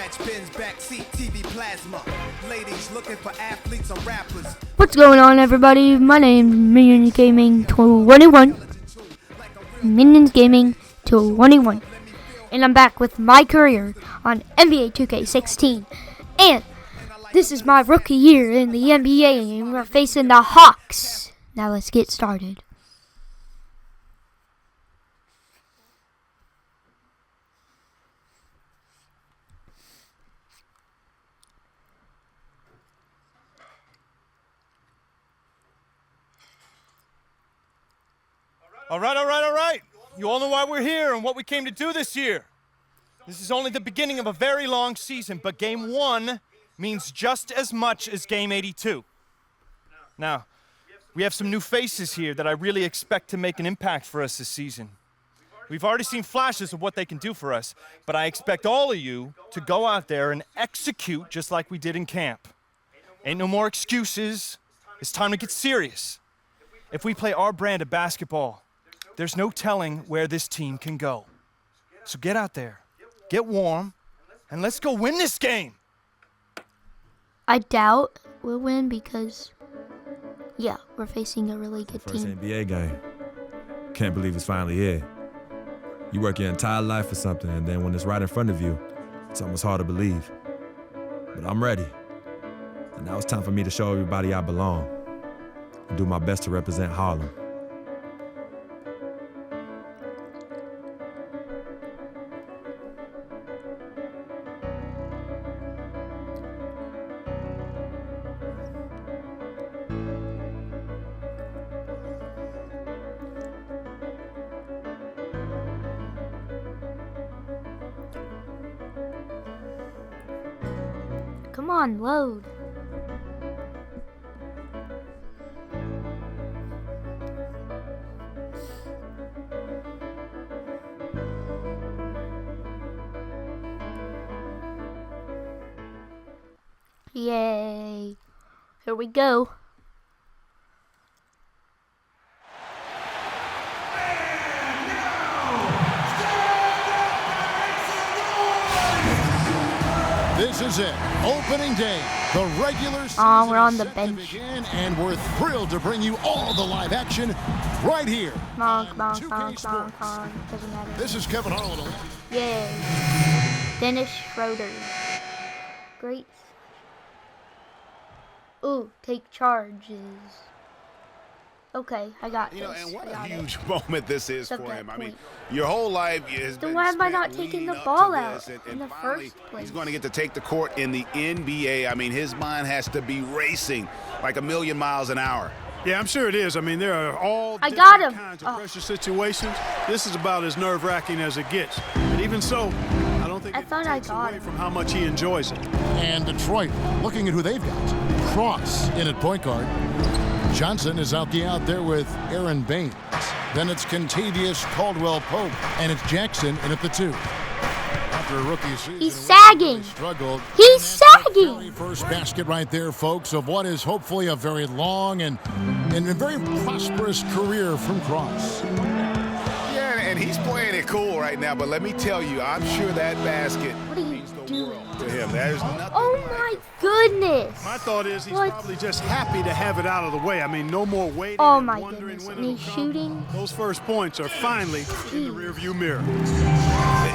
patch pins, backseat, TV plasma. Ladies looking for athletes or rappers. What's going on, everybody? My name's Minions Gaming 21. Minions Gaming 21. And I'm back with my career on Nba2k16. And this is my rookie year in the NBA, and we're facing the Hawks. Now let's get started. All right. You all know why we're here and what we came to do this year. This is only the beginning of a very long season, but Game 1 means just as much as Game 82. Now, we have some new faces here that I really expect to make an impact for us this season. We've already seen flashes of what they can do for us, but I expect all of you to go out there and execute just like we did in camp. Ain't no more excuses. It's time to get serious. If we play our brand of basketball, there's no telling where this team can go. So get out there, get warm, and let's go win this game. I doubt we'll win because, we're facing a really good First team. NBA game. Can't believe it's finally here. You work your entire life for something, and then when it's right in front of you, it's almost hard to believe. But I'm ready. And now it's time for me to show everybody I belong and do my best to represent Harlem. Come on, load. Yay. Here we go. This is it, opening day. The regular season We're on the is set bench. to begin, and we're thrilled to bring you all the live action right here. Come on. 2K Sports. Doesn't matter. This is Kevin Harlan. Yay. Dennis Schroeder. Great. Ooh, take charges. Okay, I got this. And what I a got huge it. moment this is Except for that him. I mean, point. your whole life has Then been why am I spent not taking leading the up ball to out this, in the finally, first place? he's going to get to take the court in the NBA. I mean, his mind has to be racing like a million miles an hour. Yeah, I'm sure it is. I mean, there are all I got different him. kinds of pressure situations. This is about as nerve-wracking as it gets. But even so, I don't think I it thought I takes got away him. from how much he enjoys it. And Detroit, looking at who they've got. Cross in at point guard. Johnson is out there with Aaron Baines. Then it's Contavious Caldwell-Pope, and it's Jackson in at the 2. After a rookie season, He's sagging. Struggled. He's sagging. Very first basket right there, folks, of what is hopefully a very long and a very prosperous career from Cross. Yeah, and he's playing it cool right now. But let me tell you, I'm sure that basket What are you means the doing? world to him. There's nothing. Oh my goodness. My thought is he's What? probably just happy to have it out of the way. I mean, no more waiting Oh and my wondering goodness. when And it'll he's come. shooting. Those first points are finally in the rearview mirror.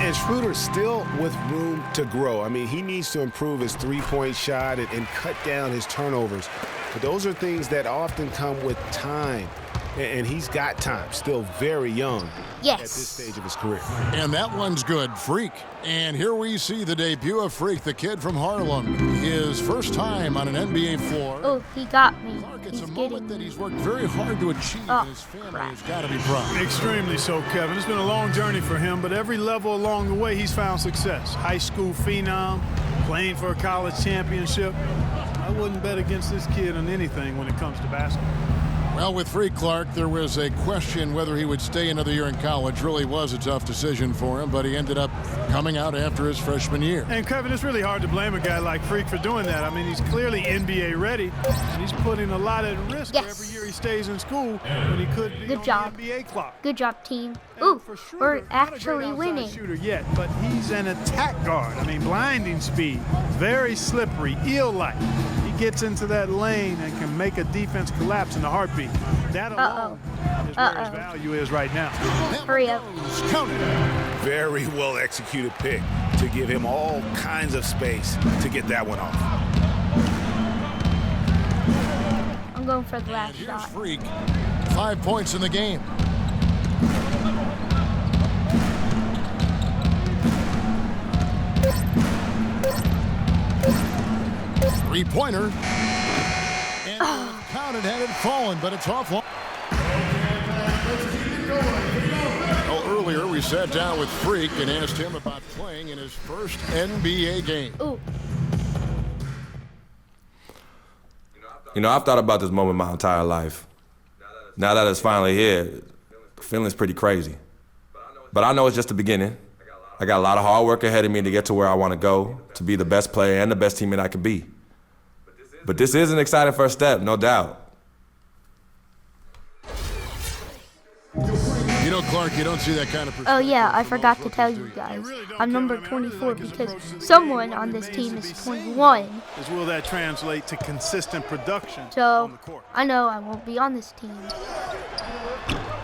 And Schroeder's still with room to grow. I mean, he needs to improve his three-point shot and cut down his turnovers. But those are things that often come with time. And he's got time, still very young at this Yes. stage of his career. And that one's good. Freak. And here we see the debut of Freak, the kid from Harlem. His first time on an NBA floor. Oh, he got me. Clark, it's He's a getting moment that me. he's worked very hard to achieve, Oh, and his family crap. has got to be proud. Extremely so, Kevin. It's been a long journey for him, but every level along the way, he's found success. High school phenom, playing for a college championship. I wouldn't bet against this kid on anything when it comes to basketball. Well, with Freak Clark, there was a question whether he would stay another year in college. Really was a tough decision for him, but he ended up coming out after his freshman year. And Kevin, it's really hard to blame a guy like Freak for doing that. I mean, he's clearly NBA ready, and he's putting a lot at risk every year he stays in school when he could be Good job. the NBA clock. Good job, team. And Ooh, for Schroeder, we're not a great actually outside winning. shooter yet, but he's an attack guard. I mean, blinding speed, very slippery, eel-like. He gets into that lane and can make a defense collapse in a heartbeat. That alone is where his value is right now. Hurry up. Very well executed pick to give him all kinds of space to get that one off. I'm going for the last And here's shot. Freak. 5 points in the game. Three-pointer. And counted had it fallen, but it's off. Well, earlier we sat down with Freak and asked him about playing in his first NBA game. Ooh. You know, I've thought about this moment my entire life. Now that it's finally here, the feeling's pretty crazy. But I know it's just the beginning. I got a lot of hard work ahead of me to get to where I want to go, to be the best player and the best teammate I can be. But this is an exciting first step, no doubt. You know, Clark, you don't see that kind of Oh yeah, I perspective from forgot those to tell rookies, you do guys. really don't, I'm number Kevin. I mean, I really 24 think his because approach is someone really on what this remains team to is be seen. 21. Is will that translate to consistent production on So the court? I know I won't be on this team.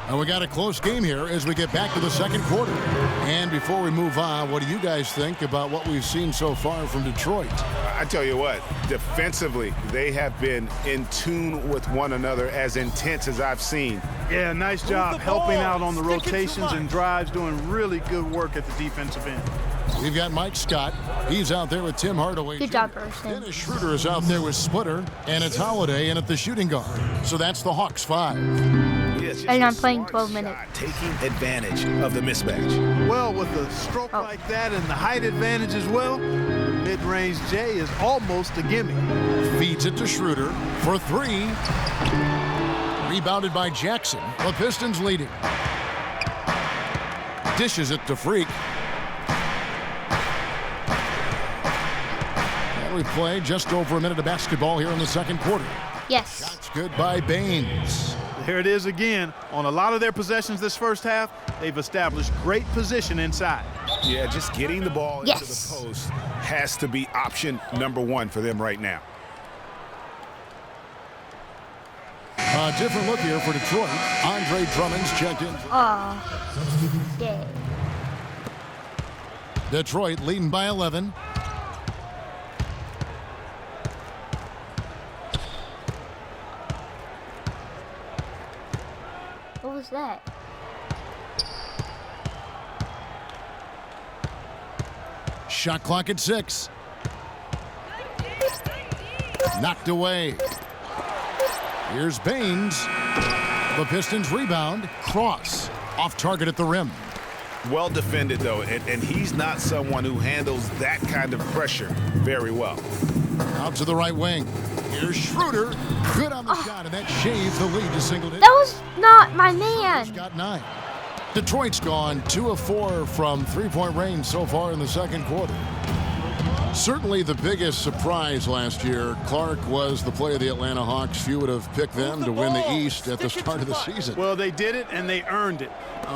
And we got a close game here as we get back to the second quarter. And before we move on, what do you guys think about what we've seen so far from Detroit? I tell you what, defensively, they have been in tune with one another as intense as I've seen. Yeah, nice job the helping ball. out on the Stick it to rotations Mike. and drives, doing really good work at the defensive end. We've got Mike Scott. He's out there with Tim Hardaway. Good Jr. job, Burson. Dennis Schroeder is out there with Splitter, and it's Holiday in at the shooting guard. So that's the Hawks 5. Yes, And just I'm a playing smart 12 minutes. shot, taking advantage of the mismatch. Well, with a stroke Oh. like that and the height advantage as well, mid-range J is almost a gimme. Feeds it to Schroeder for 3. Rebounded by Jackson. The Pistons leading. Dishes it to Freak. And we play just over a minute of basketball here in the second quarter. Yes. It's good by Baines. Here it is again. On a lot of their possessions this first half, they've established great position inside. Yeah, just getting the ball Yes. into the post has to be option number one for them right now. A different look here for Detroit. Andre Drummond's checked in. Aw. Yay. Detroit leading by 11. What was that? Shot clock at 6. Knocked away. Here's Baines. The Pistons rebound. Cross. Off target at the rim. Well defended, though, and he's not someone who handles that kind of pressure very well. Out to the right wing. Here's Schroeder. Good on the shot, and that shaves the lead to single digits. That was not my man. Got 9. Detroit's gone 2 of 4 from three-point range so far in the second quarter. Certainly the biggest surprise last year, Clark, was the play of the Atlanta Hawks. Few would have picked them to win the East at the start of the season. Well, they did it, and they earned it.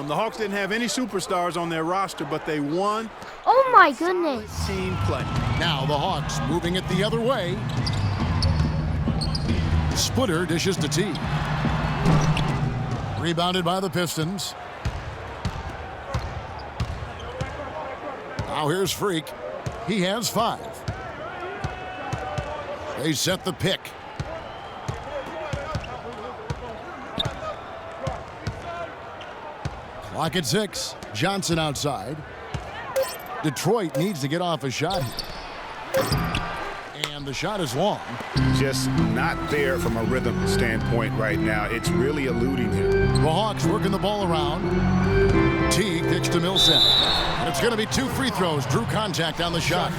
The Hawks didn't have any superstars on their roster, but they won. Oh my goodness. Team play. Now the Hawks moving it the other way. Splitter dishes to T. Rebounded by the Pistons. Now here's Freak. He has 5. They set the pick. Clock at 6. Johnson outside. Detroit needs to get off a shot here. And the shot is long. Just not there from a rhythm standpoint right now. It's really eluding him. The Hawks working the ball around. Teague kicks to Millsap. And it's going to be 2 free throws. Drew contact on the shot.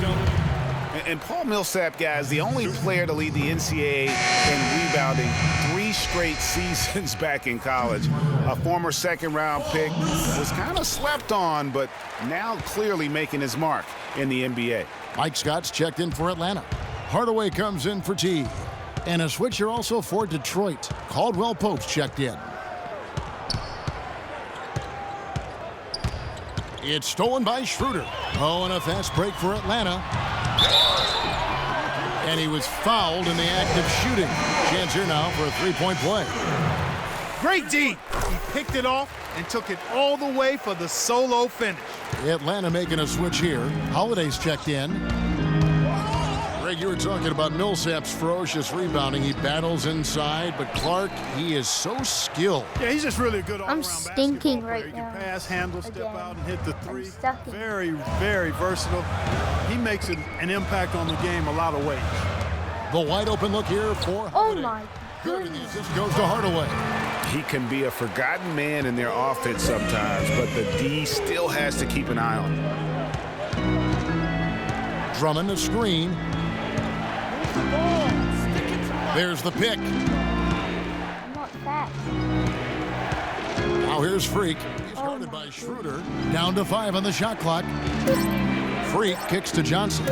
And Paul Millsap, guys, the only player to lead the NCAA in rebounding 3 3 straight seasons back in college. A former second-round pick was kind of slept on, but now clearly making his mark in the NBA. Mike Scott's checked in for Atlanta. Hardaway comes in for T. And a switcher also for Detroit. Caldwell Pope's checked in. It's stolen by Schroeder. Oh, and a fast break for Atlanta. And he was fouled in the act of shooting. Chance here now for a three-point play. Great D. He picked it off and took it all the way for the solo finish. Atlanta making a switch here. Holiday's checked in. Greg, you were talking about Millsap's ferocious rebounding. He battles inside, but Clark, he is so skilled. Yeah, he's just really a good all-around I'm stinking basketball player. right He now. can pass, handle, step Again. out, and hit the three. sucking. Very, very versatile. He makes an impact on the game a lot of ways. The wide open look here for Oh Holiday. my Good, and the goodness. assist goes to Hardaway. He can be a forgotten man in their offense sometimes, but the D still has to keep an eye on him. Drummond a screen. There's the pick. I'm not fat. Now here's Freak. He's guarded by Schroeder. Down to 5 on the shot clock. Freak kicks to Johnson.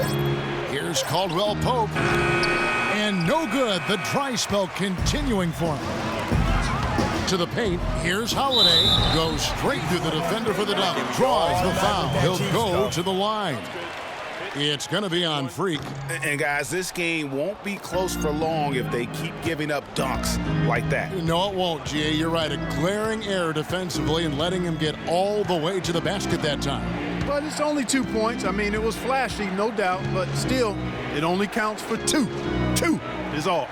Here's Caldwell Pope. And no good. The dry spell continuing for him. To the paint. Here's Holiday. Goes straight through the defender for the dunk. Draws the foul. He'll go to the line. It's going to be on Freak. And guys, this game won't be close for long if they keep giving up dunks like that. No, it won't, G.A. You're right. A glaring error defensively and letting him get all the way to the basket that time. But it's only 2 points. I mean, it was flashy, no doubt, but still, it only counts for 2. 2 is all.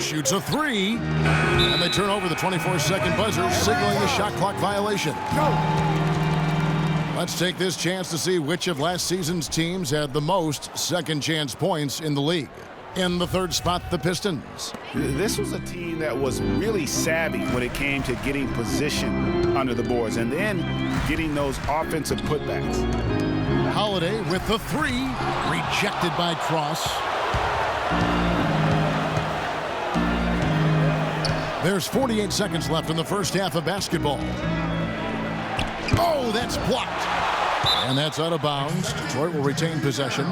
Shoots a 3. And they turn over the 24-second buzzer, signaling a shot clock violation. Let's take this chance to see which of last season's teams had the most second chance points in the league. In the third spot, the Pistons. This was a team that was really savvy when it came to getting position under the boards and then getting those offensive putbacks. Holiday with the 3. Rejected by Cross. There's 48 seconds left in the first half of basketball. Oh, that's blocked. And that's out of bounds. Detroit will retain possession.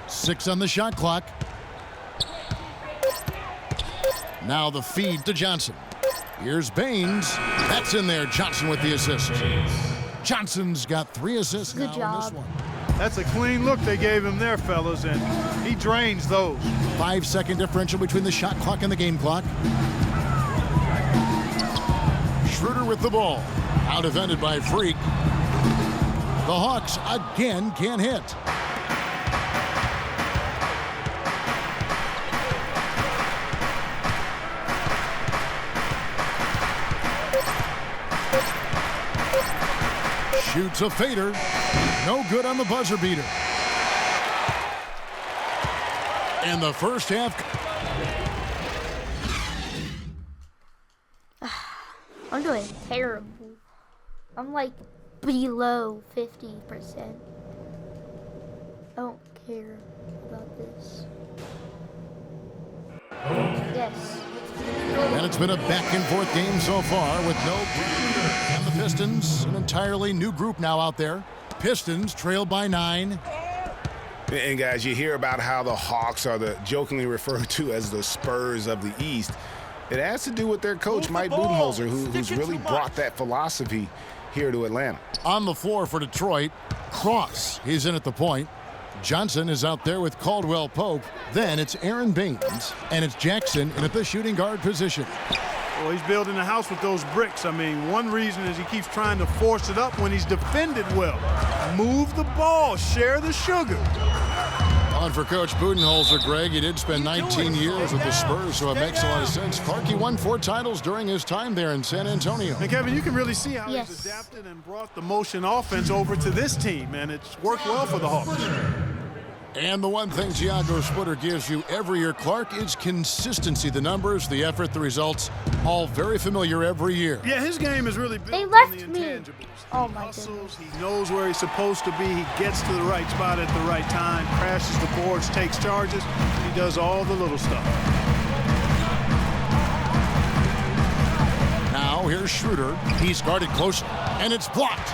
Six on the shot clock. Now the feed to Johnson. Here's Baines. That's in there. Johnson with the assist. Johnson's got 3 assists Good now job. in this one. That's a clean look they gave him there, fellas, and he drains those. 5-second differential between the shot clock and the game clock. Schroeder with the ball. Out defended by Freak. The Hawks again can't hit. Shoots a fader. No good on the buzzer beater. And the first half. I'm doing terrible. I'm like below 50%. I don't care about this. Yes. And it's been a back-and-forth game so far with no and the Pistons, an entirely new group now out there. Pistons trailed by 9. And guys, you hear about how the Hawks are the jokingly referred to as the Spurs of the East. It has to do with their coach, Mike Budenholzer, who's really brought that philosophy here to Atlanta. On the floor for Detroit, Cross. He's in at the point. Johnson is out there with Caldwell Pope. Then it's Aaron Baines, and it's Jackson in at the shooting guard position. Well, he's building a house with those bricks. I mean, one reason is he keeps trying to force it up when he's defended well. Move the ball, share the sugar. On for Coach Budenholzer, Greg. He did spend 19 years with the Spurs, so it makes a lot of sense. Clarkie won 4 titles during his time there in San Antonio. And Kevin, you can really see how Yes. he's adapted and brought the motion offense over to this team, and it's worked well for the Hawks. And the one thing Tiago Splitter gives you every year, Clark, is consistency. The numbers, the effort, the results, all very familiar every year. Yeah, his game is really built They on left the me. intangibles. Oh, He my hustles, he knows where he's supposed to be, he gets to the right spot at the right time, crashes the boards, takes charges, he does all the little stuff. Now here's Schroeder. He's guarded close, and it's blocked.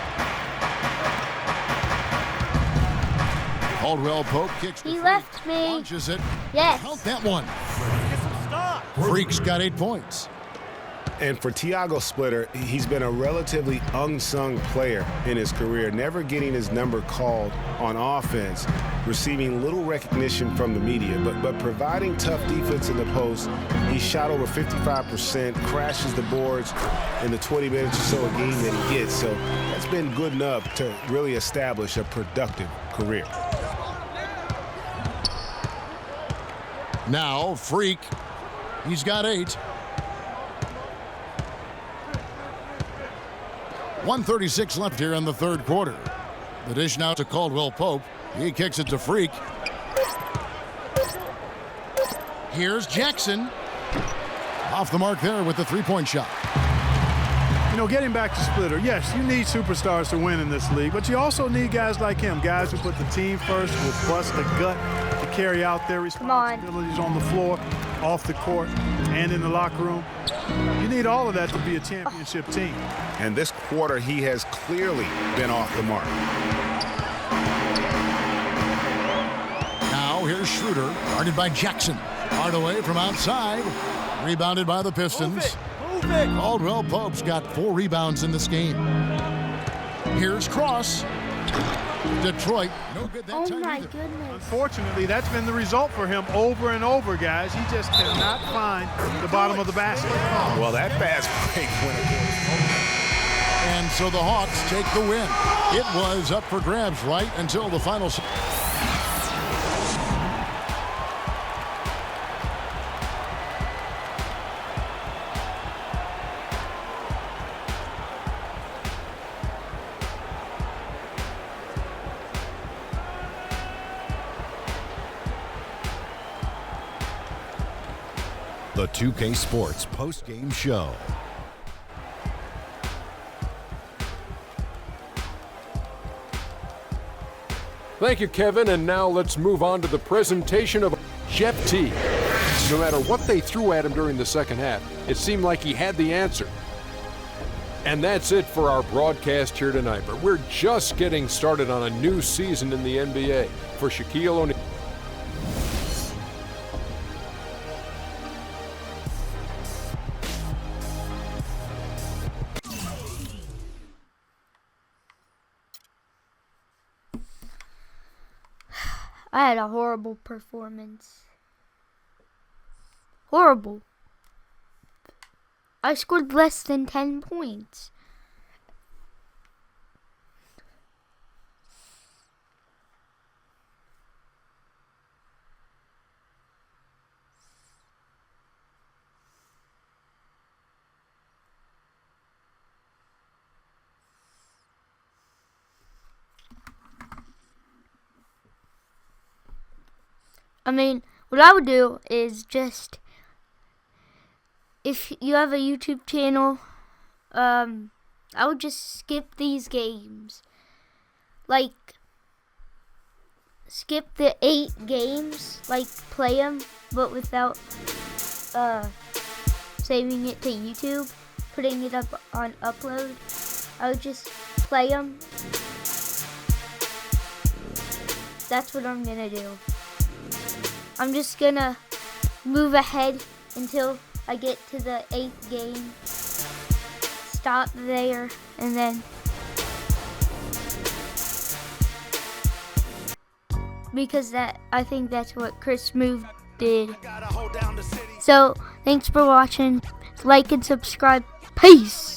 Caldwell Pope kicks the He free. left me. Launches it. Yes. Count that one. Freak's got 8 points. And for Tiago Splitter, he's been a relatively unsung player in his career, never getting his number called on offense, receiving little recognition from the media, but providing tough defense in the post. He shot over 55%, crashes the boards in the 20 minutes or so a game that he gets. So that's been good enough to really establish a productive career. Now Freak. He's got 8. 1:36 left here in the third quarter. The dish now to Caldwell Pope. He kicks it to Freak. Here's Jackson. Off the mark there with the three-point shot. You know, getting back to Splitter, yes, you need superstars to win in this league, but you also need guys like him, guys who put the team first, will bust the gut to carry out their responsibilities on the floor, off the court, and in the locker room. You need all of that to be a championship team. And this quarter, he has clearly been off the mark. Now here's Schroeder, guarded by Jackson. Hardaway from outside, rebounded by the Pistons. Caldwell Pope's got 4 rebounds in this game. Here's Cross. Detroit, no good that Oh time my either. goodness. Unfortunately, that's been the result for him over and over, guys. He just cannot find the bottom of the basket. Well, that fast break went. And so the Hawks take the win. It was up for grabs right until the final. The 2K Sports post-game show. Thank you, Kevin, and now let's move on to the presentation of Jeff T. No matter what they threw at him during the second half, it seemed like he had the answer. And that's it for our broadcast here tonight, but we're just getting started on a new season in the NBA. For Shaquille O'Neal. I had a horrible performance. Horrible. I scored less than 10 points. I mean, what I would do is just, if you have a YouTube channel, I would just skip these games. Like, skip the 8 games, like play them, but without saving it to YouTube, putting it up on upload. I would just play them. That's what I'm gonna do. I'm just gonna move ahead until I get to the 8th game, stop there, and then because I think that's what Chris Move did. So thanks for watching. Like and subscribe. Peace.